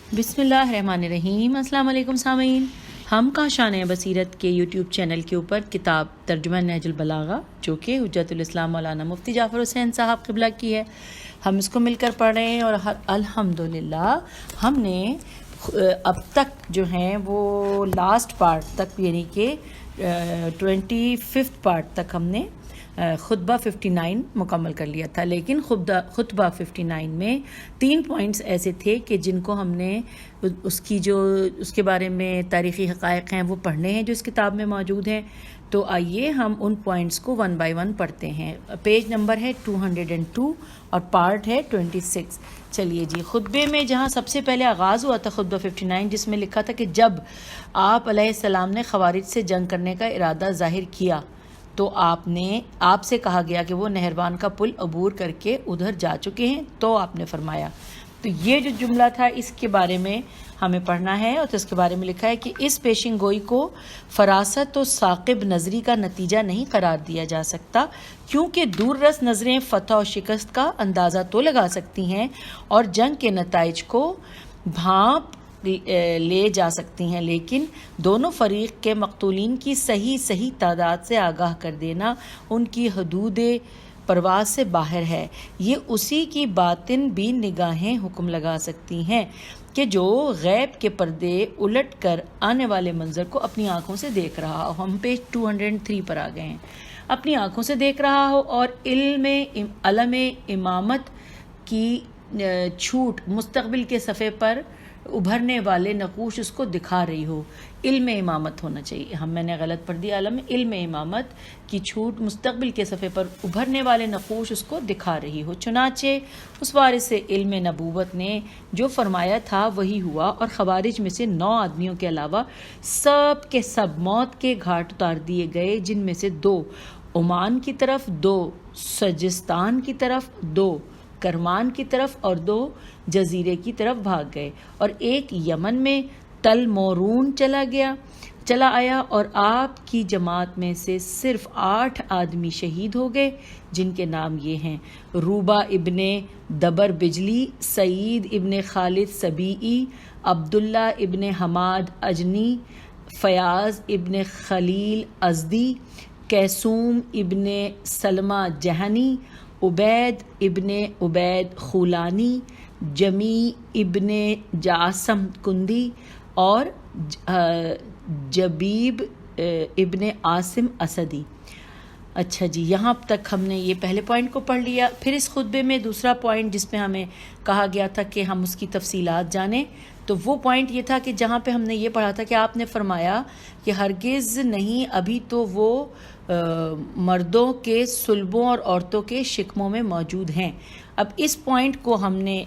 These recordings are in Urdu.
بسم اللہ الرحمن الرحیم۔ السلام علیکم سامعین، ہم کاشان بصیرت کے یوٹیوب چینل کے اوپر کتاب ترجمہ نہج البلاغہ جو کہ حجت الاسلام مولانا مفتی جعفر حسین صاحب قبلہ کی ہے، ہم اس کو مل کر پڑھ رہے ہیں اور الحمدللہ ہم نے اب تک جو ہیں وہ لاسٹ پارٹ تک یعنی کہ 25 پارٹ تک ہم نے خطبہ 59 مکمل کر لیا تھا، لیکن خطبہ 59 میں 3 پوائنٹس ایسے تھے کہ جن کو ہم نے اس کے بارے میں تاریخی حقائق ہیں وہ پڑھنے ہیں جو اس کتاب میں موجود ہیں۔ تو آئیے ہم ان پوائنٹس کو 1 بائی 1 پڑھتے ہیں۔ پیج نمبر ہے 202 اور پارٹ ہے 26۔ چلیے جی، خطبے میں جہاں سب سے پہلے آغاز ہوا تھا خطبہ 59، جس میں لکھا تھا کہ جب آپ علیہ السلام نے خوارج سے جنگ کرنے کا ارادہ ظاہر کیا تو آپ سے کہا گیا کہ وہ نہروان کا پل عبور کر کے ادھر جا چکے ہیں، تو آپ نے فرمایا۔ تو یہ جو جملہ تھا اس کے بارے میں ہمیں پڑھنا ہے، اور تو اس کے بارے میں لکھا ہے کہ اس پیشن گوئی کو فراست و ثاقب نظری کا نتیجہ نہیں قرار دیا جا سکتا، کیونکہ دور رس نظریں فتح و شکست کا اندازہ تو لگا سکتی ہیں اور جنگ کے نتائج کو بھانپ لے جا سکتی ہیں، لیکن دونوں فریق کے مقتولین کی صحیح تعداد سے آگاہ کر دینا ان کی حدود پرواز سے باہر ہے۔ یہ اسی کی باطن بھی نگاہیں حکم لگا سکتی ہیں کہ جو غیب کے پردے الٹ کر آنے والے منظر کو اپنی آنکھوں سے دیکھ رہا ہو۔ ہم پیج 203 پر آ گئے ہیں۔ اپنی آنکھوں سے دیکھ رہا ہو اور علم امامت کی چھوٹ مستقبل کے صفحے پر ابھرنے والے نقوش اس کو دکھا رہی ہو۔ علم امامت ہونا چاہیے، میں نے غلط پڑھ دیا، علم امامت کی چھوٹ مستقبل کے صفحے پر ابھرنے والے نقوش اس کو دکھا رہی ہو۔ چنانچہ اس وارث علم نبوت نے جو فرمایا تھا وہی ہوا، اور خوارج میں سے 9 آدمیوں کے علاوہ سب کے سب موت کے گھاٹ اتار دیے گئے، جن میں سے 2 عمان کی طرف، 2 سجستان کی طرف، 2 کرمان کی طرف اور 2 جزیرے کی طرف بھاگ گئے، اور ایک یمن میں تل مورون چلا آیا، اور آپ کی جماعت میں سے صرف 8 آدمی شہید ہو گئے، جن کے نام یہ ہیں: روبا ابن دبر بجلی، سعید ابن خالد سبیعی، عبداللہ ابن حماد اجنی، فیاض ابن خلیل ازدی، کیسوم ابن سلمہ جہنی، عبید ابن عبید خولانی، جمی ابن جاسم کندی اور جبیب ابن عاصم اسدی۔ اچھا جی، یہاں تک ہم نے یہ پہلے پوائنٹ کو پڑھ لیا۔ پھر اس خطبے میں دوسرا پوائنٹ جس میں ہمیں کہا گیا تھا کہ ہم اس کی تفصیلات جانیں، تو وہ پوائنٹ یہ تھا کہ جہاں پہ ہم نے یہ پڑھا تھا کہ آپ نے فرمایا کہ ہرگز نہیں، ابھی تو وہ مردوں کے صلبوں اور عورتوں کے شکموں میں موجود ہیں۔ اب اس پوائنٹ کو ہم نے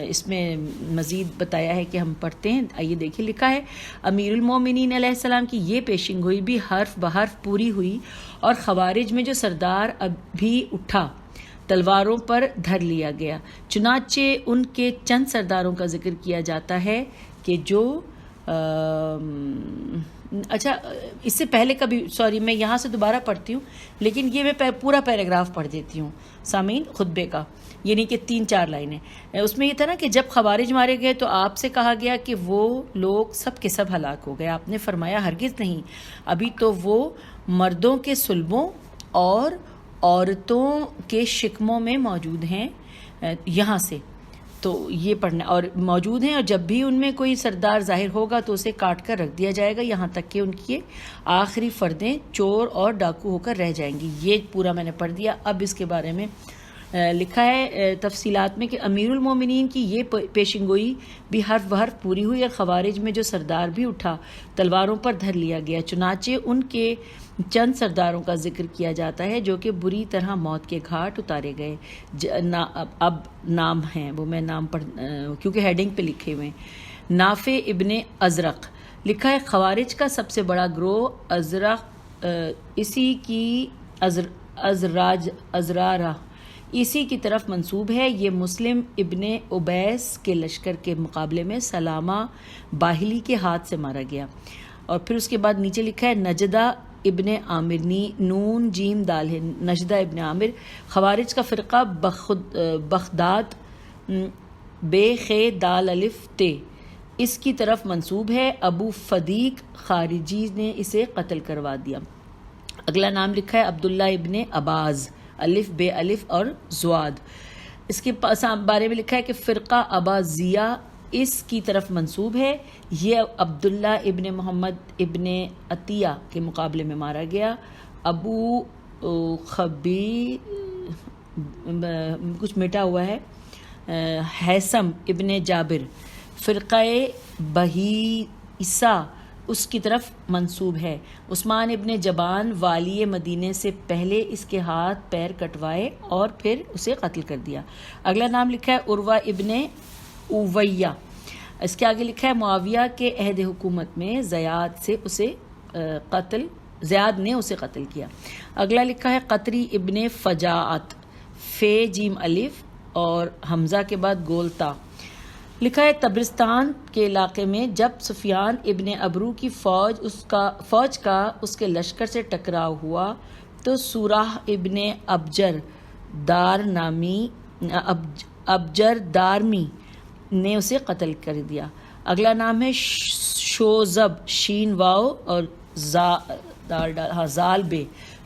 اس میں مزید بتایا ہے کہ ہم پڑھتے ہیں۔ آئیے دیکھیں، لکھا ہے امیر المومنین علیہ السلام کی یہ پیشن گوئی بھی حرف بحرف پوری ہوئی، اور خوارج میں جو سردار ابھی اٹھا تلواروں پر دھر لیا گیا۔ چنانچہ ان کے چند سرداروں کا ذکر کیا جاتا ہے کہ جو اچھا، اس سے پہلے کا بھی میں یہاں سے دوبارہ پڑھتی ہوں، لیکن یہ میں پورا پیراگراف پڑھ دیتی ہوں سامعین خطبے کا، یعنی کہ 3-4 لائنیں۔ اس میں یہ تھا نا کہ جب خوارج مارے گئے تو آپ سے کہا گیا کہ وہ لوگ سب کے سب ہلاک ہو گئے۔ آپ نے فرمایا ہرگز نہیں، ابھی تو وہ مردوں کے صلبوں اور عورتوں کے شکموں میں موجود ہیں، یہاں سے تو یہ پڑھنا اور موجود ہیں، اور جب بھی ان میں کوئی سردار ظاہر ہوگا تو اسے کاٹ کر رکھ دیا جائے گا، یہاں تک کہ ان کی آخری فردیں چور اور ڈاکو ہو کر رہ جائیں گی۔ یہ پورا میں نے پڑھ دیا۔ اب اس کے بارے میں لکھا ہے تفصیلات میں کہ امیر المومنین کی یہ پیشن گوئی بھی حرف بحرف پوری ہوئی، اور خوارج میں جو سردار بھی اٹھا تلواروں پر دھر لیا گیا۔ چنانچہ ان کے چند سرداروں کا ذکر کیا جاتا ہے جو کہ بری طرح موت کے گھاٹ اتارے گئے۔ اب نام ہیں وہ میں نام پڑھ کیونکہ ہیڈنگ پہ لکھے ہوئے ہیں۔ نافع ابن ازرق، لکھا ہے خوارج کا سب سے بڑا گروہ ازرق اسی کی ازرارہ اسی کی طرف منسوب ہے۔ یہ مسلم ابن عبیس کے لشکر کے مقابلے میں سلامہ باہلی کے ہاتھ سے مارا گیا۔ اور پھر اس کے بعد نیچے لکھا ہے نجدہ ابن عامر، نون جیم دال ہے، نجدہ ابن عامر، خوارج کا فرقہ بغداد بے خے دال الف تے، اس کی طرف منسوب ہے، ابو فدیق خارجی نے اسے قتل کروا دیا۔ اگلا نام لکھا ہے عبداللہ ابن عباز، الف بے الف اور زواد۔ اس کے بارے میں لکھا ہے کہ فرقہ عبازیہ اس کی طرف منسوب ہے، یہ عبداللہ ابن محمد ابن عطیہ کے مقابلے میں مارا گیا۔ ابو خبی کچھ مٹا ہوا ہے، حیثم ابن جابر فرقہ بہیسہ اس کی طرف منسوب ہے۔ عثمان ابن جبان والی مدینے سے پہلے اس کے ہاتھ پیر کٹوائے اور پھر اسے قتل کر دیا۔ اگلا نام لکھا ہے عروہ ابن اویہ، اس کے آگے لکھا ہے معاویہ کے عہد حکومت میں زیاد نے اسے قتل کیا۔ اگلا لکھا ہے قطری ابن فجاعت، فے جیم الف اور حمزہ کے بعد گولتا۔ لکھا ہے تبرستان کے علاقے میں جب سفیان ابن ابرو کی فوج کا اس کے لشکر سے ٹکراؤ ہوا تو سوراہ ابن ابجر دارمی نے اسے قتل کر دیا۔ اگلا نام ہے شوزب، شین واو اور زال بے،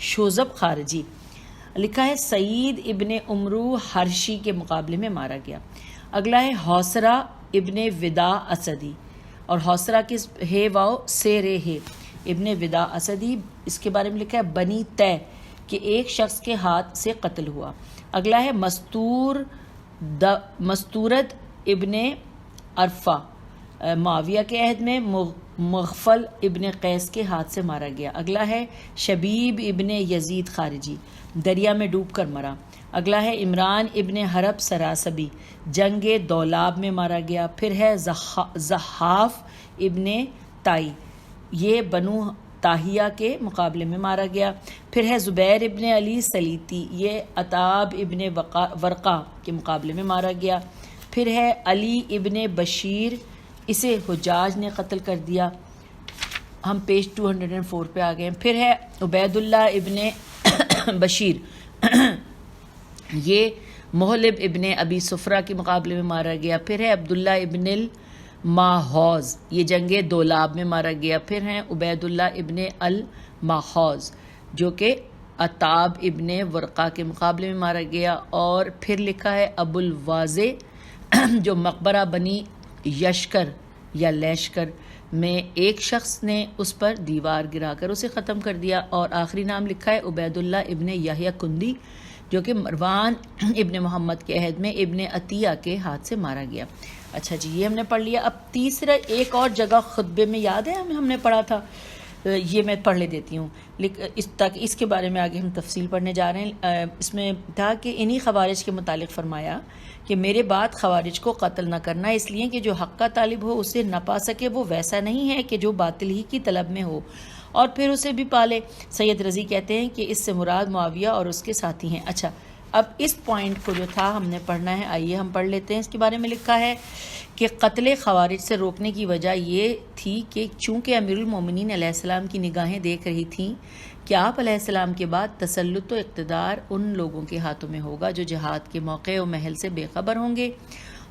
شوزب خارجی۔ لکھا ہے سعید ابن عمرو حرشی کے مقابلے میں مارا گیا۔ اگلا ہے حوصرہ ابن ودا اسدی، اور حوصرہ کس ہے واو سے رے ہے، ابن ودا اسدی۔ اس کے بارے میں لکھا ہے بنی طے کہ ایک شخص کے ہاتھ سے قتل ہوا۔ اگلا ہے مستورد ابن عرفہ، معاویہ کے عہد میں مغفل ابن قیس کے ہاتھ سے مارا گیا۔ اگلا ہے شبیب ابن یزید خارجی، دریا میں ڈوب کر مرا۔ اگلا ہے عمران ابن حرب سراسبی، جنگ دولاب میں مارا گیا۔ پھر ہے زحاف ابن تائی، یہ بنو تاہیہ کے مقابلے میں مارا گیا۔ پھر ہے زبیر ابن علی سلیتی، یہ عتاب ابن ورقہ کے مقابلے میں مارا گیا۔ پھر ہے علی ابن بشیر، اسے حجاج نے قتل کر دیا۔ ہم پیج 204 پہ آ گئے۔ پھر ہے عبید اللہ ابن بشیر، یہ محلب ابن ابی سفرہ کے مقابلے میں مارا گیا۔ پھر ہے عبداللہ ابن الماحوز، یہ جنگ دولاب میں مارا گیا۔ پھر ہیں عبید اللہ ابن الماحوز جو کہ عتاب ابن ورقہ کے مقابلے میں مارا گیا۔ اور پھر لکھا ہے ابو الواضح جو مقبرہ بنی یشکر یا لیشکر میں ایک شخص نے اس پر دیوار گرا کر اسے ختم کر دیا۔ اور آخری نام لکھا ہے عبید اللہ ابن یحییٰ کندی جو کہ مروان ابن محمد کے عہد میں ابن عطیہ کے ہاتھ سے مارا گیا۔ اچھا جی، یہ ہم نے پڑھ لیا۔ اب تیسرا ایک اور جگہ خطبے میں یاد ہے ہم نے پڑھا تھا، یہ میں پڑھ لے دیتی ہوں تاکہ اس کے بارے میں آگے ہم تفصیل پڑھنے جا رہے ہیں۔ اس میں تھا کہ انہی خوارج کے متعلق فرمایا کہ میرے بعد خوارج کو قتل نہ کرنا، اس لیے کہ جو حق کا طالب ہو اسے نہ پا سکے وہ ویسا نہیں ہے کہ جو باطل ہی کی طلب میں ہو اور پھر اسے بھی پالے۔ سید رضی کہتے ہیں کہ اس سے مراد معاویہ اور اس کے ساتھی ہیں۔ اچھا، اب اس پوائنٹ کو جو تھا ہم نے پڑھنا ہے، آئیے ہم پڑھ لیتے ہیں۔ اس کے بارے میں لکھا ہے کہ قتل خوارج سے روکنے کی وجہ یہ تھی کہ چونکہ امیر المومنین علیہ السلام کی نگاہیں دیکھ رہی تھیں کہ آپ علیہ السلام کے بعد تسلط و اقتدار ان لوگوں کے ہاتھوں میں ہوگا جو جہاد کے موقع و محل سے بے خبر ہوں گے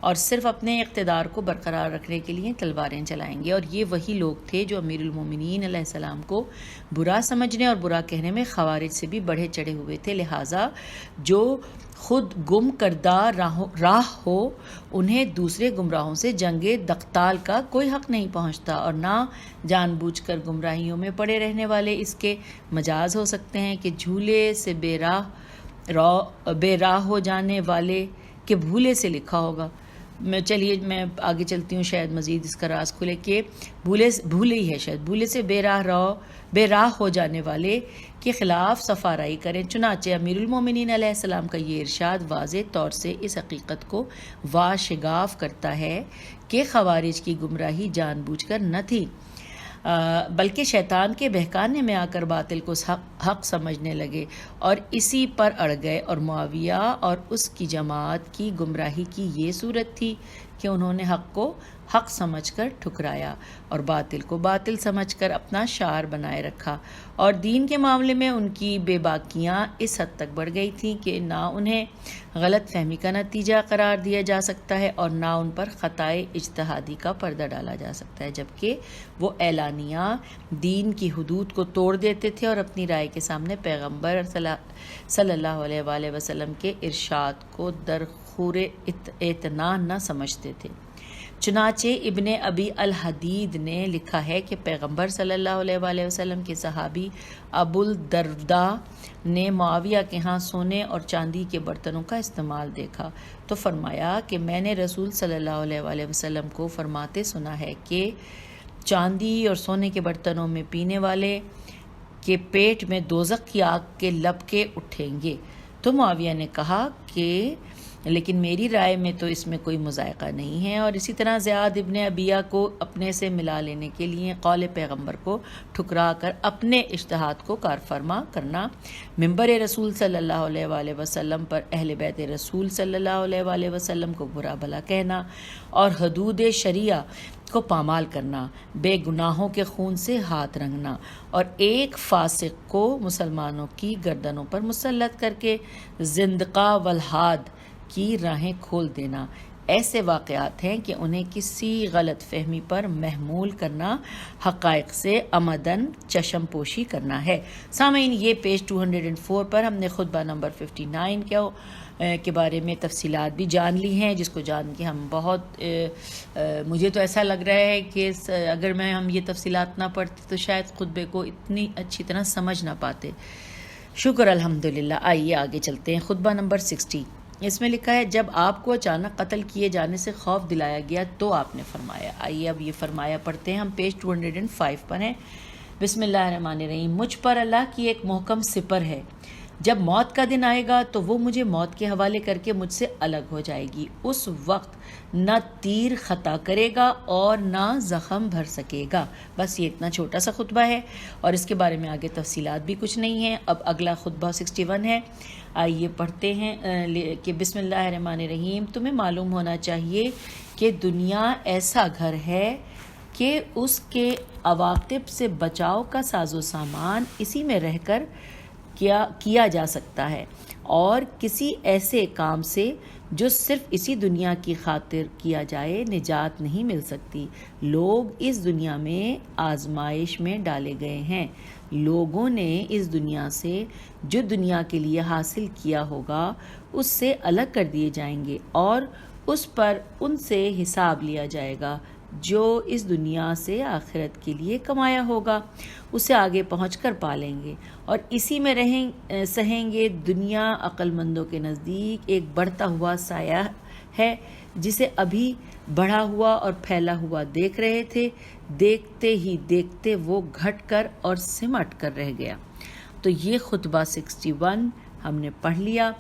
اور صرف اپنے اقتدار کو برقرار رکھنے کے لیے تلواریں چلائیں گے۔ اور یہ وہی لوگ تھے جو امیر المومنین علیہ السلام کو برا سمجھنے اور برا کہنے میں خوارج سے بھی بڑھے چڑھے ہوئے تھے، لہٰذا جو خود گم کردہ راہ ہو انہیں دوسرے گمراہوں سے جنگ دقتال کا کوئی حق نہیں پہنچتا، اور نہ جان بوجھ کر گمراہیوں میں پڑے رہنے والے اس کے مجاز ہو سکتے ہیں کہ جھولے سے بے راہ ہو جانے والے کے بھولے سے لکھا ہوگا۔ چلیے میں آگے چلتی ہوں، شاید مزید اس کا راز کھلے کہ بھولے ہی ہے، شاید بھولے سے بے راہ ہو جانے والے کے خلاف صفارائی کریں۔ چنانچہ امیر المومنین علیہ السلام کا یہ ارشاد واضح طور سے اس حقیقت کو واشگاف کرتا ہے کہ خوارج کی گمراہی جان بوجھ کر نہ تھی بلکہ شیطان کے بہکانے میں آ کر باطل کو حق سمجھنے لگے اور اسی پر اڑ گئے، اور معاویہ اور اس کی جماعت کی گمراہی کی یہ صورت تھی کہ انہوں نے حق کو حق سمجھ کر ٹھکرایا اور باطل کو باطل سمجھ کر اپنا شعار بنائے رکھا، اور دین کے معاملے میں ان کی بے باکیاں اس حد تک بڑھ گئی تھیں کہ نہ انہیں غلط فہمی کا نتیجہ قرار دیا جا سکتا ہے اور نہ ان پر خطائے اجتہادی کا پردہ ڈالا جا سکتا ہے، جبکہ وہ اعلانیہ دین کی حدود کو توڑ دیتے تھے اور اپنی رائے کے سامنے پیغمبر صلی اللہ علیہ وآلہ وسلم کے ارشاد کو درخور اعتنا نہ سمجھتے تھے۔ چنانچہ ابن ابی الحدید نے لکھا ہے کہ پیغمبر صلی اللہ علیہ وآلہ وسلم کے صحابی ابو الدرداء نے معاویہ کے ہاں سونے اور چاندی کے برتنوں کا استعمال دیکھا تو فرمایا کہ میں نے رسول صلی اللہ علیہ وآلہ وسلم کو فرماتے سنا ہے کہ چاندی اور سونے کے برتنوں میں پینے والے کے پیٹ میں دوزخ کی آگ کے لپکے اٹھیں گے۔ تو معاویہ نے کہا کہ لیکن میری رائے میں تو اس میں کوئی مذائقہ نہیں ہے، اور اسی طرح زیاد ابن ابیہ کو اپنے سے ملا لینے کے لیے قول پیغمبر کو ٹھکرا کر اپنے اجتہاد کو کار فرما کرنا، منبر رسول صلی اللہ علیہ وآلہ وسلم پر اہل بیت رسول صلی اللہ علیہ وآلہ وسلم کو برا بھلا کہنا اور حدود شریعہ کو پامال کرنا، بے گناہوں کے خون سے ہاتھ رنگنا اور ایک فاسق کو مسلمانوں کی گردنوں پر مسلط کر کے زندقہ والحاد کی راہیں کھول دینا، ایسے واقعات ہیں کہ انہیں کسی غلط فہمی پر محمول کرنا، حقائق سے عمدن چشم پوشی کرنا ہے۔ سامعین، یہ پیج 204 پر ہم نے خطبہ نمبر 59 کے بارے میں تفصیلات بھی جان لی ہیں، جس کو جان کے ہم بہت مجھے تو ایسا لگ رہا ہے کہ اگر ہم یہ تفصیلات نہ پڑھتے تو شاید خطبے کو اتنی اچھی طرح سمجھ نہ پاتے۔ شکر الحمدللہ۔ آئیے آگے چلتے ہیں۔ خطبہ نمبر 60، اس میں لکھا ہے جب آپ کو اچانک قتل کیے جانے سے خوف دلایا گیا تو آپ نے فرمایا۔ آئیے اب یہ فرمایا پڑھتے ہیں، ہم پیج 205 پر ہیں۔ بسم اللہ الرحمن الرحیم۔ مجھ پر اللہ کی ایک محکم سپر ہے، جب موت کا دن آئے گا تو وہ مجھے موت کے حوالے کر کے مجھ سے الگ ہو جائے گی۔ اس وقت نہ تیر خطا کرے گا اور نہ زخم بھر سکے گا۔ بس یہ اتنا چھوٹا سا خطبہ ہے اور اس کے بارے میں آگے تفصیلات بھی کچھ نہیں ہیں۔ اب اگلا خطبہ 61 ہے، آئیے پڑھتے ہیں کہ بسم اللہ الرحمن الرحیم۔ تمہیں معلوم ہونا چاہیے کہ دنیا ایسا گھر ہے کہ اس کے عواقب سے بچاؤ کا ساز و سامان اسی میں رہ کر کیا جا سکتا ہے، اور کسی ایسے کام سے جو صرف اسی دنیا کی خاطر کیا جائے نجات نہیں مل سکتی۔ لوگ اس دنیا میں آزمائش میں ڈالے گئے ہیں، لوگوں نے اس دنیا سے جو دنیا کے لیے حاصل کیا ہوگا اس سے الگ کر دیے جائیں گے اور اس پر ان سے حساب لیا جائے گا جو اس دنیا سے آخرت کے لیے کمایا ہوگا، اسے آگے پہنچ کر پالیں گے اور اسی میں سہیں گے۔ دنیا عقل مندوں کے نزدیک ایک بڑھتا ہوا سایہ ہے جسے ابھی بڑھا ہوا اور پھیلا ہوا دیکھ رہے تھے، دیکھتے ہی دیکھتے وہ گھٹ کر اور سمٹ کر رہ گیا۔ تو یہ خطبہ 61 ہم نے پڑھ لیا۔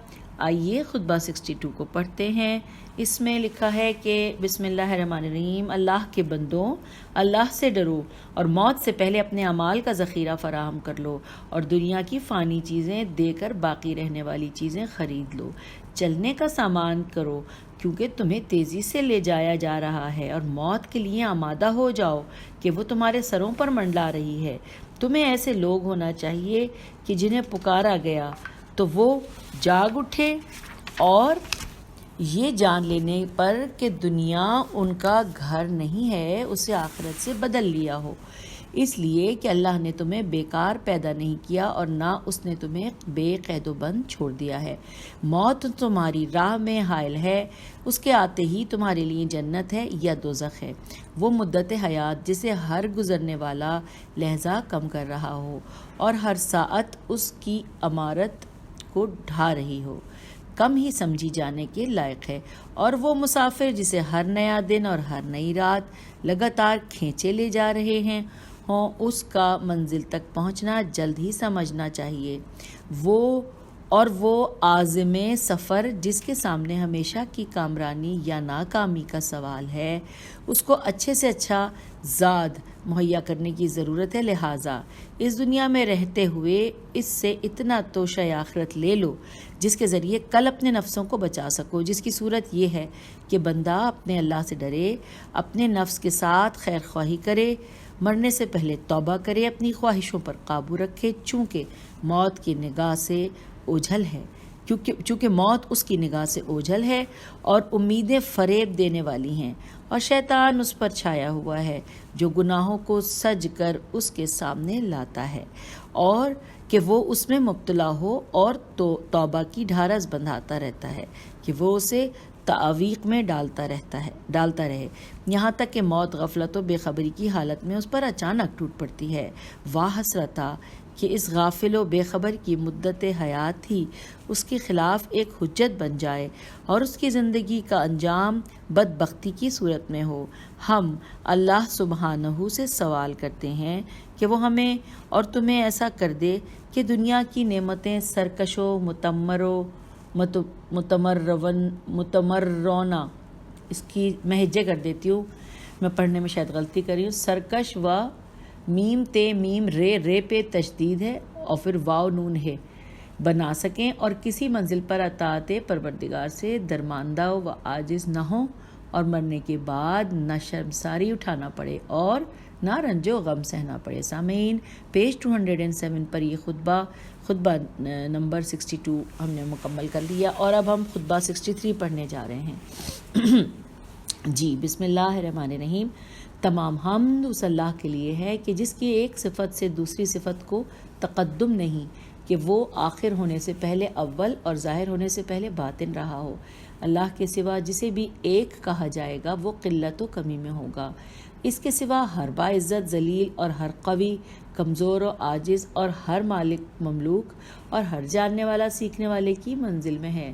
آئیے خطبہ 62 کو پڑھتے ہیں۔ اس میں لکھا ہے کہ بسم اللہ الرحمن الرحیم۔ اللہ کے بندوں، اللہ سے ڈرو اور موت سے پہلے اپنے اعمال کا ذخیرہ فراہم کر لو اور دنیا کی فانی چیزیں دے کر باقی رہنے والی چیزیں خرید لو۔ چلنے کا سامان کرو کیونکہ تمہیں تیزی سے لے جایا جا رہا ہے، اور موت کے لیے آمادہ ہو جاؤ کہ وہ تمہارے سروں پر منڈلا رہی ہے۔ تمہیں ایسے لوگ ہونا چاہیے کہ جنہیں پکارا گیا تو وہ جاگ اٹھے اور یہ جان لینے پر کہ دنیا ان کا گھر نہیں ہے اسے آخرت سے بدل لیا ہو، اس لیے کہ اللہ نے تمہیں بیکار پیدا نہیں کیا اور نہ اس نے تمہیں بے قید و بند چھوڑ دیا ہے۔ موت تمہاری راہ میں حائل ہے، اس کے آتے ہی تمہارے لیے جنت ہے یا دوزخ ہے، وہ مدت حیات جسے ہر گزرنے والا لحظہ کم کر رہا ہو اور ہر ساعت اس کی عمارت کو ڈھا رہی ہو، کم ہی سمجھی جانے کے لائق ہے۔ اور وہ مسافر جسے ہر نیا دن اور ہر نئی رات لگاتار کھینچے لے جا رہے ہیں ہوں، اس کا منزل تک پہنچنا جلد ہی سمجھنا چاہیے۔ وہ عازم سفر جس کے سامنے ہمیشہ کی کامرانی یا ناکامی کا سوال ہے، اس کو اچھے سے اچھا زاد مہیا کرنے کی ضرورت ہے، لہٰذا اس دنیا میں رہتے ہوئے اس سے اتنا توشہ آخرت لے لو جس کے ذریعے کل اپنے نفسوں کو بچا سکو، جس کی صورت یہ ہے کہ بندہ اپنے اللہ سے ڈرے، اپنے نفس کے ساتھ خیر خواہی کرے، مرنے سے پہلے توبہ کرے، اپنی خواہشوں پر قابو رکھے، چونکہ موت کی نگاہ سے اوجھل ہے، چونکہ موت اس کی نگاہ سے اوجھل ہے اور امیدیں فریب دینے والی ہیں، اور شیطان اس پر چھایا ہوا ہے جو گناہوں کو سج کر اس کے سامنے لاتا ہے، اور کہ وہ اس میں مبتلا ہو اور توبہ کی ڈھارس بندھاتا رہتا ہے کہ وہ اسے تعویق میں ڈالتا رہے، یہاں تک کہ موت غفلت و بے خبری کی حالت میں اس پر اچانک ٹوٹ پڑتی ہے۔ واہ حسرتا کہ اس غافل و بے خبر کی مدت حیات ہی اس کے خلاف ایک حجت بن جائے اور اس کی زندگی کا انجام بدبختی کی صورت میں ہو۔ ہم اللہ سبحانہ سے سوال کرتے ہیں کہ وہ ہمیں اور تمہیں ایسا کر دے کہ دنیا کی نعمتیں سرکش و متمرونہ، اس کی میں ہجے کر دیتی ہوں، میں پڑھنے میں شاید غلطی کر رہی ہوں، سرکش و میم تے میم رے پہ تشدید ہے اور پھر واو نون ہے، بنا سکیں، اور کسی منزل پر اطاعت پروردگار سے درماندہ و عاجز نہ ہوں، اور مرنے کے بعد نہ شرمساری اٹھانا پڑے اور نہ رنج و غم سہنا پڑے۔ سامعین، پیج 207 پر یہ خطبہ نمبر 62 ہم نے مکمل کر لیا، اور اب ہم خطبہ 63 پڑھنے جا رہے ہیں۔ جی، بسم اللہ الرحمن الرحیم۔ تمام حمد اس اللہ کے لیے ہے کہ جس کی ایک صفت سے دوسری صفت کو تقدم نہیں، کہ وہ آخر ہونے سے پہلے اول اور ظاہر ہونے سے پہلے باطن رہا ہو۔ اللہ کے سوا جسے بھی ایک کہا جائے گا وہ قلت و کمی میں ہوگا۔ اس کے سوا ہر باعزت ذلیل اور ہر قوی کمزور و عاجز، اور ہر مالک مملوک، اور ہر جاننے والا سیکھنے والے کی منزل میں ہے۔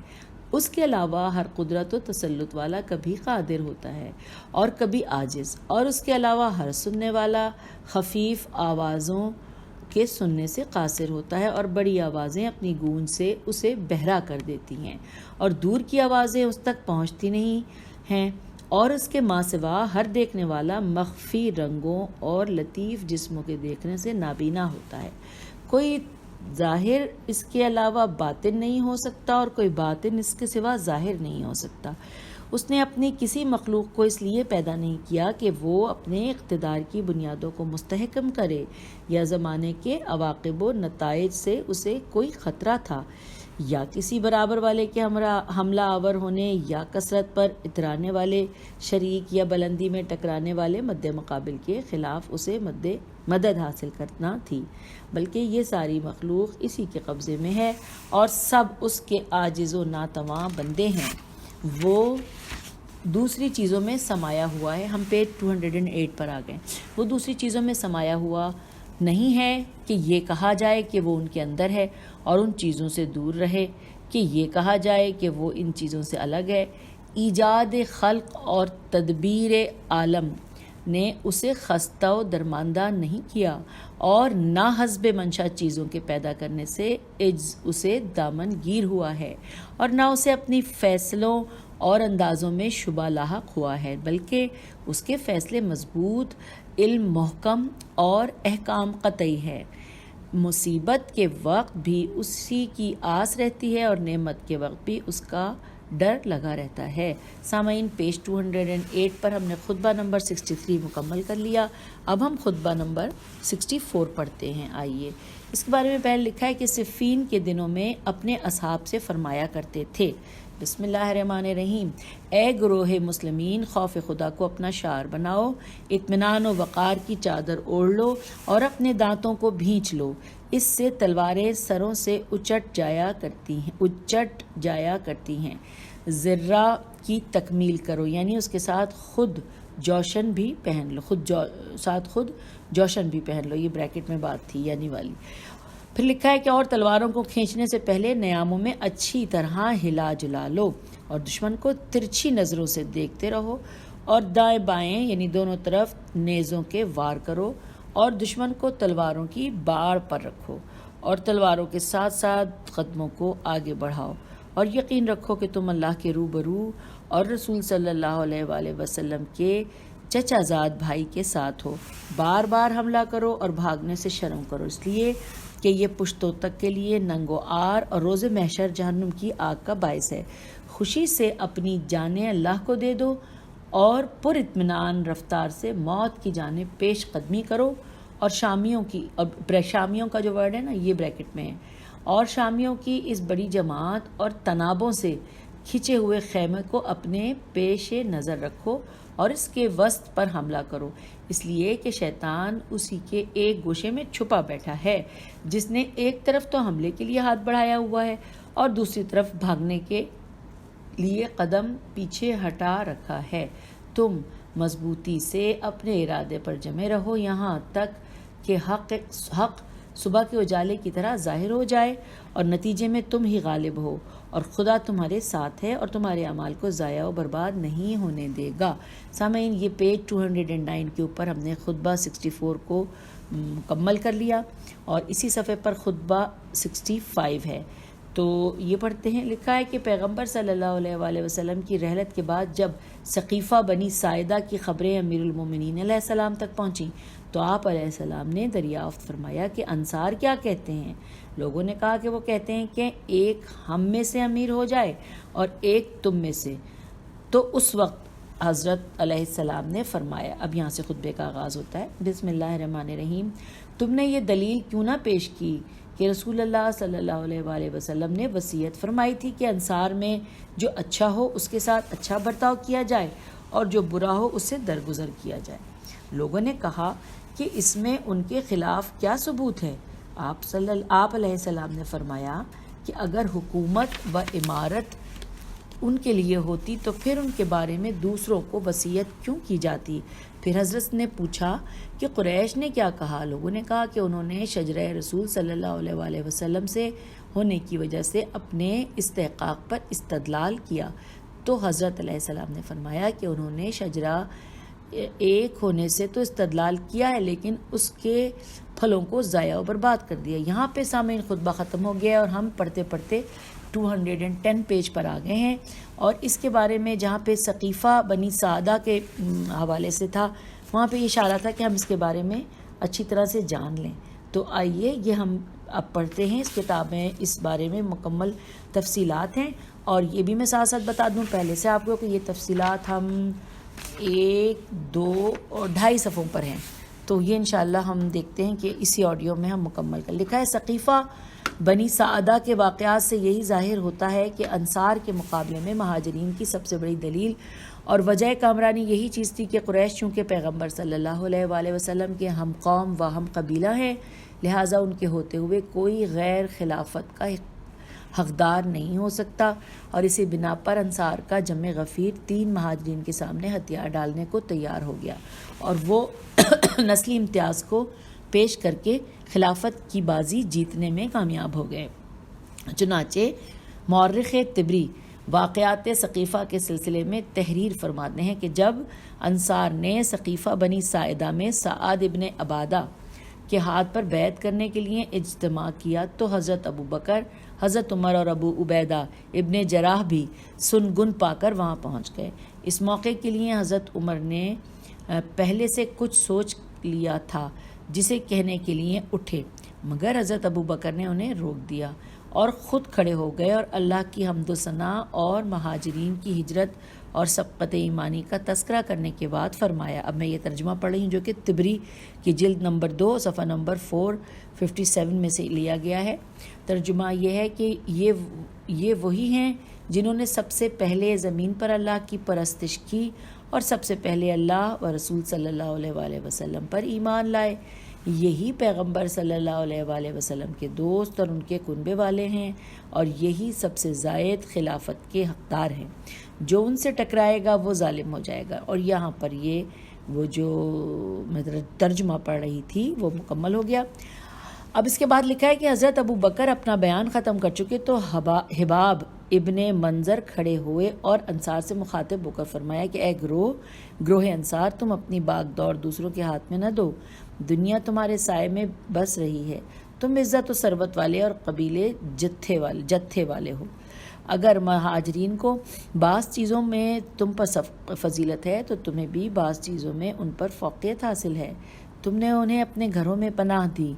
اس کے علاوہ ہر قدرت و تسلط والا کبھی قادر ہوتا ہے اور کبھی عاجز، اور اس کے علاوہ ہر سننے والا خفیف آوازوں کے سننے سے قاصر ہوتا ہے، اور بڑی آوازیں اپنی گونج سے اسے بہرا کر دیتی ہیں، اور دور کی آوازیں اس تک پہنچتی نہیں ہیں، اور اس کے ماں سوا ہر دیکھنے والا مخفی رنگوں اور لطیف جسموں کے دیکھنے سے نابینا ہوتا ہے۔ کوئی ظاہر اس کے علاوہ باطن نہیں ہو سکتا، اور کوئی باطن اس کے سوا ظاہر نہیں ہو سکتا۔ اس نے اپنی کسی مخلوق کو اس لیے پیدا نہیں کیا کہ وہ اپنے اقتدار کی بنیادوں کو مستحکم کرے، یا زمانے کے عواقب و نتائج سے اسے کوئی خطرہ تھا، یا کسی برابر والے کے حملہ آور ہونے، یا کثرت پر اترانے والے شریک، یا بلندی میں ٹکرانے والے مد مقابل کے خلاف اسے مدد حاصل کرنا تھی، بلکہ یہ ساری مخلوق اسی کے قبضے میں ہے، اور سب اس کے عاجز و ناتواں بندے ہیں۔ وہ دوسری چیزوں میں سمایا ہوا ہے، ہم پیج 208 پر آ گئے۔ وہ دوسری چیزوں میں سمایا ہوا نہیں ہے کہ یہ کہا جائے کہ وہ ان کے اندر ہے اور ان چیزوں سے دور رہے، کہ یہ کہا جائے کہ وہ ان چیزوں سے الگ ہے۔ ایجاد خلق اور تدبیر عالم نے اسے خستہ و درماندہ نہیں کیا، اور نہ حسب منشا چیزوں کے پیدا کرنے سے اسے دامن گیر ہوا ہے، اور نہ اسے اپنی فیصلوں اور اندازوں میں شبہ لاحق ہوا ہے، بلکہ اس کے فیصلے مضبوط، علم محکم اور احکام قطعی ہے۔ مصیبت کے وقت بھی اسی کی آس رہتی ہے، اور نعمت کے وقت بھی اس کا ڈر لگا رہتا ہے۔ سامعین، پیج 208 پر ہم نے خطبہ نمبر 63 مکمل کر لیا، اب ہم خطبہ نمبر 64 پڑھتے ہیں۔ آئیے، اس کے بارے میں پہلے لکھا ہے کہ صفین کے دنوں میں اپنے اصحاب سے فرمایا کرتے تھے، بسم اللہ الرحمن الرحیم، اے گروہ مسلمین، خوف خدا کو اپنا شعار بناؤ، اطمینان و وقار کی چادر اوڑھ لو، اور اپنے دانتوں کو بھینچ لو، اس سے تلواریں سروں سے اچٹ جایا کرتی ہیں۔ ذرہ کی تکمیل کرو، یعنی اس کے ساتھ خود جوشن بھی پہن لو، خود جوشن بھی پہن لو، یہ بریکٹ میں بات تھی یعنی والی۔ پھر لکھا ہے کہ اور تلواروں کو کھینچنے سے پہلے نیاموں میں اچھی طرح ہلا جلا لو، اور دشمن کو ترچھی نظروں سے دیکھتے رہو، اور دائیں بائیں یعنی دونوں طرف نیزوں کے وار کرو، اور دشمن کو تلواروں کی باڑ پر رکھو، اور تلواروں کے ساتھ ساتھ قدموں کو آگے بڑھاؤ، اور یقین رکھو کہ تم اللہ کے روبرو اور رسول صلی اللہ علیہ وآلہ وسلم کے چچا زاد بھائی کے ساتھ ہو، بار بار حملہ کرو اور بھاگنے سے شرم کرو، اس لیے کہ یہ پشتوں تک کے لیے ننگ و عار اور روز محشر جہنم کی آگ کا باعث ہے۔ خوشی سے اپنی جانیں اللہ کو دے دو اور پر اطمینان رفتار سے موت کی جانب پیش قدمی کرو، اور شامیوں کا جو ورڈ ہے نا یہ بریکٹ میں ہے، اور شامیوں کی اس بڑی جماعت اور تنابوں سے کھنچے ہوئے خیمے کو اپنے پیش نظر رکھو اور اس کے وسط پر حملہ کرو، اس لیے کہ شیطان اسی کے ایک گوشے میں چھپا بیٹھا ہے، جس نے ایک طرف تو حملے کے لیے ہاتھ بڑھایا ہوا ہے اور دوسری طرف بھاگنے کے لیے قدم پیچھے ہٹا رکھا ہے۔ تم مضبوطی سے اپنے ارادے پر جمے رہو یہاں تک کہ حق صبح کے اجالے کی طرح ظاہر ہو جائے اور نتیجے میں تم ہی غالب ہو، اور خدا تمہارے ساتھ ہے اور تمہارے اعمال کو ضائع و برباد نہیں ہونے دے گا۔ سامعین، یہ پیج 209 کے اوپر ہم نے خطبہ 64 کو مکمل کر لیا اور اسی صفحے پر خطبہ 65 ہے، تو یہ پڑھتے ہیں۔ لکھا ہے کہ پیغمبر صلی اللہ علیہ وآلہ وسلم کی رحلت کے بعد جب ثقیفہ بنی ساعدہ کی خبریں امیر المومنین علیہ السلام تک پہنچیں تو آپ علیہ السلام نے دریافت فرمایا کہ انصار کیا کہتے ہیں؟ لوگوں نے کہا کہ وہ کہتے ہیں کہ ایک ہم میں سے امیر ہو جائے اور ایک تم میں سے۔ تو اس وقت حضرت علیہ السلام نے فرمایا، اب یہاں سے خطبے کا آغاز ہوتا ہے، بسم اللہ الرحمن الرحیم، تم نے یہ دلیل کیوں نہ پیش کی کہ رسول اللہ صلی اللہ علیہ وآلہ وسلم نے وصیت فرمائی تھی کہ انصار میں جو اچھا ہو اس کے ساتھ اچھا برتاؤ کیا جائے اور جو برا ہو اس سے درگزر کیا جائے۔ لوگوں نے کہا کہ اس میں ان کے خلاف کیا ثبوت ہے؟ آپ علیہ السلام نے فرمایا کہ اگر حکومت و امارت ان کے لیے ہوتی تو پھر ان کے بارے میں دوسروں کو وصیت کیوں کی جاتی؟ پھر حضرت نے پوچھا کہ قریش نے کیا کہا؟ لوگوں نے کہا کہ انہوں نے شجرہ رسول صلی اللہ علیہ وآلہ وسلم سے ہونے کی وجہ سے اپنے استحقاق پر استدلال کیا۔ تو حضرت علیہ السلام نے فرمایا کہ انہوں نے شجرہ ایک ہونے سے تو استدلال کیا ہے لیکن اس کے پھلوں کو ضائع و برباد کر دیا۔ یہاں پہ سامعین خطبہ ختم ہو گیا اور ہم پڑھتے پڑھتے 210 پیج پر آ گئے ہیں، اور اس کے بارے میں جہاں پہ ثقیفہ بنی سعدہ کے حوالے سے تھا وہاں پہ یہ اشارہ تھا کہ ہم اس کے بارے میں اچھی طرح سے جان لیں۔ تو آئیے یہ ہم اب پڑھتے ہیں، اس کتاب میں اس بارے میں مکمل تفصیلات ہیں، اور یہ بھی میں ساتھ ساتھ بتا دوں پہلے سے آپ کو کہ یہ تفصیلات ہم 1، 2 اور 2.5 صفحوں پر ہیں، تو یہ انشاءاللہ ہم دیکھتے ہیں کہ اسی آڈیو میں ہم مکمل کر۔ لکھا ہے ثقیفہ بنی سعدہ کے واقعات سے یہی ظاہر ہوتا ہے کہ انصار کے مقابلے میں مہاجرین کی سب سے بڑی دلیل اور وجہ کامرانی یہی چیز تھی کہ قریش چونکہ پیغمبر صلی اللہ علیہ وآلہ وسلم کے ہم قوم و ہم قبیلہ ہیں، لہٰذا ان کے ہوتے ہوئے کوئی غیر خلافت کا حقدار نہیں ہو سکتا، اور اسی بنا پر انصار کا جمع غفیر 3 مہاجرین کے سامنے ہتھیار ڈالنے کو تیار ہو گیا اور وہ نسلی امتیاز کو پیش کر کے خلافت کی بازی جیتنے میں کامیاب ہو گئے۔ چنانچہ مورخ طبری واقعات ثقیفہ کے سلسلے میں تحریر فرماتے ہیں کہ جب انصار نے ثقیفہ بنی ساعدہ میں سعد ابن عبادہ کے ہاتھ پر بیعت کرنے کے لیے اجتماع کیا تو حضرت ابو بکر، حضرت عمر اور ابو عبیدہ ابن جراح بھی سنگن پا کر وہاں پہنچ گئے۔ اس موقع کے لیے حضرت عمر نے پہلے سے کچھ سوچ لیا تھا جسے کہنے کے لیے اٹھے، مگر حضرت ابو بکر نے انہیں روک دیا اور خود کھڑے ہو گئے اور اللہ کی حمد و ثنا اور مہاجرین کی ہجرت اور سبقت ایمانی کا تذکرہ کرنے کے بعد فرمایا۔ اب میں یہ ترجمہ پڑھ رہی ہوں جو کہ طبری کی جلد نمبر 2 صفحہ نمبر 457 میں سے لیا گیا ہے۔ ترجمہ یہ ہے کہ یہ وہی ہیں جنہوں نے سب سے پہلے زمین پر اللہ کی پرستش کی اور سب سے پہلے اللہ و رسول صلی اللہ علیہ وآلہ وسلم پر ایمان لائے۔ یہی پیغمبر صلی اللہ علیہ وآلہ وسلم کے دوست اور ان کے کنبے والے ہیں، اور یہی سب سے زائد خلافت کے حقدار ہیں۔ جو ان سے ٹکرائے گا وہ ظالم ہو جائے گا۔ اور یہاں پر یہ وہ جو میں ترجمہ پڑھ رہی تھی وہ مکمل ہو گیا۔ اب اس کے بعد لکھا ہے کہ حضرت ابو بکر اپنا بیان ختم کر چکے تو حباب ابن منظر کھڑے ہوئے اور انصار سے مخاطب ہو کر فرمایا کہ اے گروہ انصار، تم اپنی باغ دور دوسروں کے ہاتھ میں نہ دو، دنیا تمہارے سائے میں بس رہی ہے، تم عزت و ثروت والے اور قبیلے جتھے والے ہو، اگر مہاجرین کو بعض چیزوں میں تم پر فضیلت ہے تو تمہیں بھی بعض چیزوں میں ان پر فوقیت حاصل ہے۔ تم نے انہیں اپنے گھروں میں پناہ دی،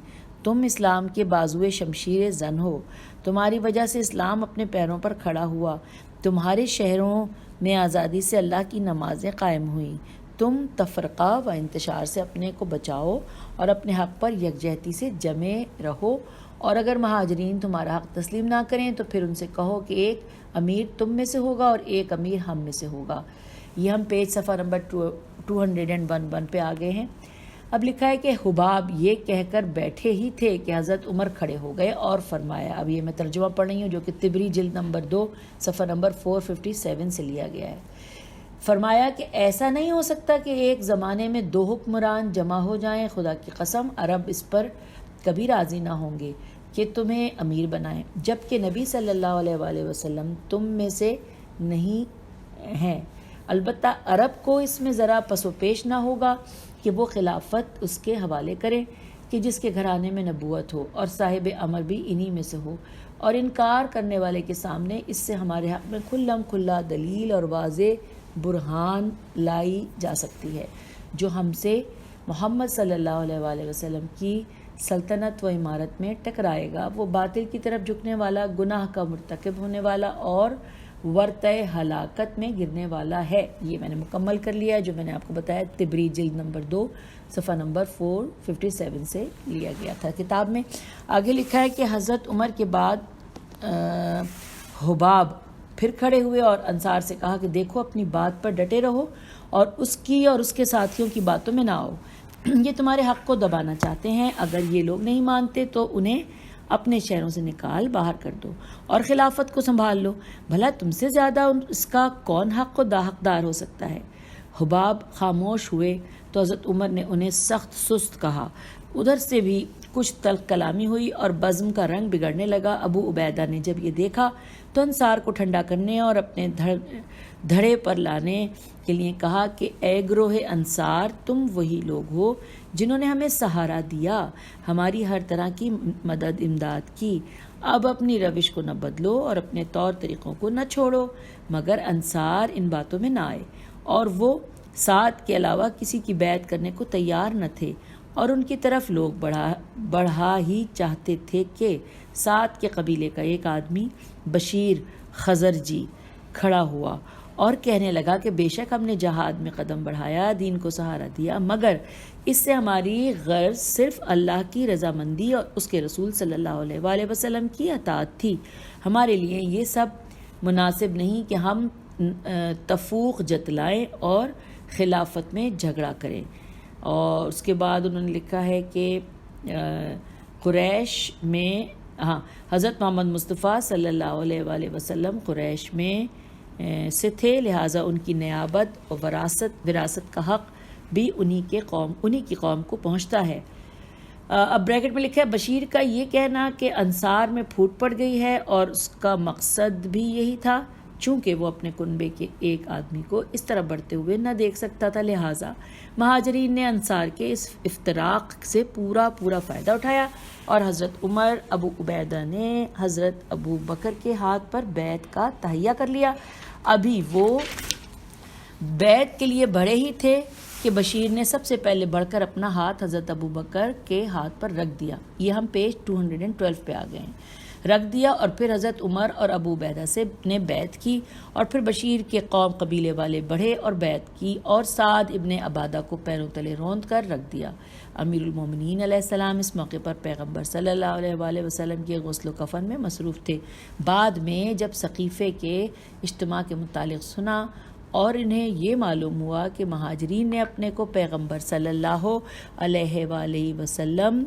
تم اسلام کے بازوئے شمشیر زن ہو، تمہاری وجہ سے اسلام اپنے پیروں پر کھڑا ہوا، تمہارے شہروں میں آزادی سے اللہ کی نمازیں قائم ہوئیں، تم تفرقہ و انتشار سے اپنے کو بچاؤ اور اپنے حق پر یکجہتی سے جمے رہو، اور اگر مہاجرین تمہارا حق تسلیم نہ کریں تو پھر ان سے کہو کہ ایک امیر تم میں سے ہوگا اور ایک امیر ہم میں سے ہوگا۔ یہ ہم پیج صفحہ نمبر 211 پہ آ گئے ہیں۔ اب لکھا ہے کہ حباب یہ کہہ کر بیٹھے ہی تھے کہ حضرت عمر کھڑے ہو گئے اور فرمایا، اب یہ میں ترجمہ پڑھ رہی ہوں جو کہ طبری جلد نمبر 2 صفحہ نمبر 457 سے لیا گیا ہے۔ فرمایا کہ ایسا نہیں ہو سکتا کہ ایک زمانے میں 2 حکمران جمع ہو جائیں، خدا کی قسم عرب اس پر کبھی راضی نہ ہوں گے کہ تمہیں امیر بنائیں، جبکہ نبی صلی اللہ علیہ وآلہ وسلم تم میں سے نہیں ہیں۔ البتہ عرب کو اس میں ذرا پس و پیش نہ ہوگا کہ وہ خلافت اس کے حوالے کریں کہ جس کے گھرانے میں نبوت ہو اور صاحب امر بھی انہی میں سے ہو، اور انکار کرنے والے کے سامنے اس سے ہمارے حق میں کھلم کھلا دلیل اور واضح برہان لائی جا سکتی ہے۔ جو ہم سے محمد صلی اللہ علیہ وآلہ وسلم کی سلطنت و امارت میں ٹکرائے گا وہ باطل کی طرف جھکنے والا، گناہ کا مرتکب ہونے والا اور ورطۂ ہلاکت میں گرنے والا ہے۔ یہ میں نے مکمل کر لیا ہے جو میں نے آپ کو بتایا، طبری جلد نمبر 2 صفحہ نمبر 457 سے لیا گیا تھا کتاب میں۔ آگے لکھا ہے کہ حضرت عمر کے بعد حباب پھر کھڑے ہوئے اور انصار سے کہا کہ دیکھو اپنی بات پر ڈٹے رہو اور اس کی اور اس کے ساتھیوں کی باتوں میں نہ آؤ، یہ تمہارے حق کو دبانا چاہتے ہیں، اگر یہ لوگ نہیں مانتے تو انہیں اپنے شہروں سے نکال باہر کر دو اور خلافت کو سنبھال لو، بھلا تم سے زیادہ اس کا کون حق و حقدار ہو سکتا ہے۔ حباب خاموش ہوئے تو حضرت عمر نے انہیں سخت سست کہا، ادھر سے بھی کچھ تلخ کلامی ہوئی اور بزم کا رنگ بگڑنے لگا۔ ابو عبیدہ نے جب یہ دیکھا تو انصار کو ٹھنڈا کرنے اور اپنے دھڑے پر لانے کے لیے کہا کہ اے گروہ انصار، تم وہی لوگ ہو جنہوں نے ہمیں سہارا دیا، ہماری ہر طرح کی مدد امداد کی، اب اپنی روش کو نہ بدلو اور اپنے طور طریقوں کو نہ چھوڑو۔ مگر انصار ان باتوں میں نہ آئے اور وہ سعد کے علاوہ کسی کی بیعت کرنے کو تیار نہ تھے، اور ان کی طرف لوگ بڑھا ہی چاہتے تھے کہ سعد کے قبیلے کا ایک آدمی بشیر خزرجی کھڑا ہوا اور کہنے لگا کہ بے شک ہم نے جہاد میں قدم بڑھایا، دین کو سہارا دیا، مگر اس سے ہماری غرض صرف اللہ کی رضامندی اور اس کے رسول صلی اللہ علیہ وآلہ وسلم کی اطاعت تھی۔ ہمارے لیے یہ سب مناسب نہیں کہ ہم تفوق جتلائیں اور خلافت میں جھگڑا کریں۔ اور اس کے بعد انہوں نے لکھا ہے کہ قریش میں حضرت محمد مصطفیٰ صلی اللہ علیہ وآلہ وسلم قریش میں سے تھے، لہٰذا ان کی نیابت اور وراثت کا حق بھی انہی کی قوم کو پہنچتا ہے۔ اب بریکٹ میں لکھا ہے بشیر کا یہ کہنا کہ انصار میں پھوٹ پڑ گئی ہے اور اس کا مقصد بھی یہی تھا، چونکہ وہ اپنے کنبے کے ایک آدمی کو اس طرح بڑھتے ہوئے نہ دیکھ سکتا تھا، لہٰذا مہاجرین نے انصار کے اس افتراق سے پورا فائدہ اٹھایا اور حضرت عمر، ابو عبیدہ نے حضرت ابو بکر کے ہاتھ پر بیعت کا تہیہ کر لیا۔ ابھی وہ بیعت کے لیے بڑھے ہی تھے کہ بشیر نے سب سے پہلے بڑھ کر اپنا ہاتھ حضرت ابو بکر کے ہاتھ پر رکھ دیا۔ یہ ہم پیج 212 پہ آ گئے ہیں۔ رکھ دیا اور پھر حضرت عمر اور ابو عبیدہ سے نے بیعت کی، اور پھر بشیر کے قوم قبیلے والے بڑھے اور بیعت کی اور سعد ابن عبادہ کو پیروں تلے روند کر رکھ دیا۔ امیر المومنین علیہ السلام اس موقع پر پیغمبر صلی اللہ علیہ وآلہ وسلم کے غسل و کفن میں مصروف تھے۔ بعد میں جب سقیفے کے اجتماع کے متعلق سنا اور انہیں یہ معلوم ہوا کہ مہاجرین نے اپنے کو پیغمبر صلی اللہ علیہ وآلہ وسلم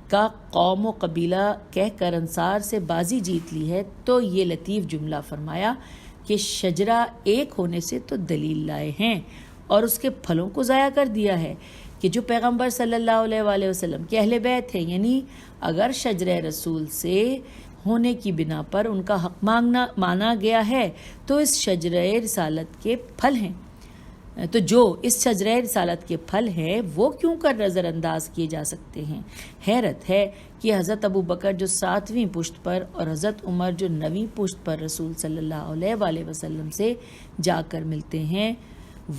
کا قوم و قبیلہ کہہ کر انصار سے بازی جیت لی ہے، تو یہ لطیف جملہ فرمایا کہ شجرہ ایک ہونے سے تو دلیل لائے ہیں اور اس کے پھلوں کو ضائع کر دیا ہے کہ جو پیغمبر صلی اللہ علیہ وآلہ وسلم کے اہل بیت ہیں، یعنی اگر شجرہ رسول سے ہونے کی بنا پر ان کا حق مانا گیا ہے تو اس شجرہ رسالت کے پھل ہیں۔ تو جو اس شجرہ رسالت کے پھل ہیں وہ کیوں کر نظر انداز کیے جا سکتے ہیں؟ حیرت ہے کہ حضرت ابو بکر جو 7ویں پشت پر اور حضرت عمر جو 9ویں پشت پر رسول صلی اللہ علیہ وآلہ وسلم سے جا کر ملتے ہیں،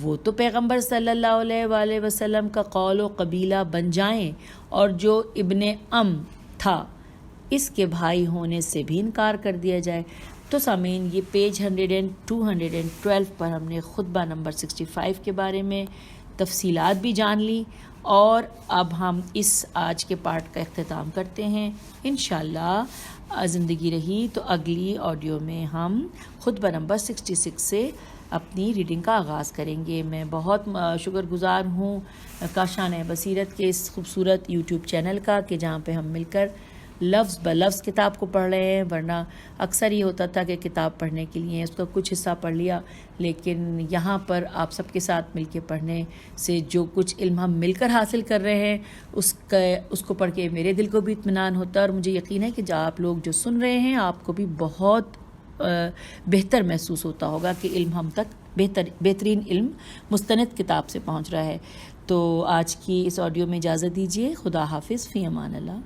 وہ تو پیغمبر صلی اللہ علیہ وآلہ وسلم کا قول و قبیلہ بن جائیں، اور جو ابن تھا اس کے بھائی ہونے سے بھی انکار کر دیا جائے۔ تو سامعین، یہ پیج 212 پر ہم نے خطبہ نمبر 65 کے بارے میں تفصیلات بھی جان لی، اور اب ہم اس آج کے پارٹ کا اختتام کرتے ہیں۔ انشاءاللہ زندگی رہی تو اگلی آڈیو میں ہم خطبہ نمبر 66 سے اپنی ریڈنگ کا آغاز کریں گے۔ میں بہت شکر گزار ہوں کاشانہ بصیرت کے اس خوبصورت یوٹیوب چینل کا کہ جہاں پہ ہم مل کر لفظ بلفظ کتاب کو پڑھ رہے ہیں، ورنہ اکثر یہ ہوتا تھا کہ کتاب پڑھنے کے لیے اس کا کچھ حصہ پڑھ لیا، لیکن یہاں پر آپ سب کے ساتھ مل کے پڑھنے سے جو کچھ علم ہم مل کر حاصل کر رہے ہیں اس کو پڑھ کے میرے دل کو بھی اطمینان ہوتا ہے، اور مجھے یقین ہے کہ آپ لوگ جو سن رہے ہیں آپ کو بھی بہت بہتر محسوس ہوتا ہوگا کہ علم ہم تک بہترین علم مستند کتاب سے پہنچ رہا ہے۔ تو آج کی اس آڈیو میں اجازت دیجیے۔ خدا حافظ، فی امان اللہ۔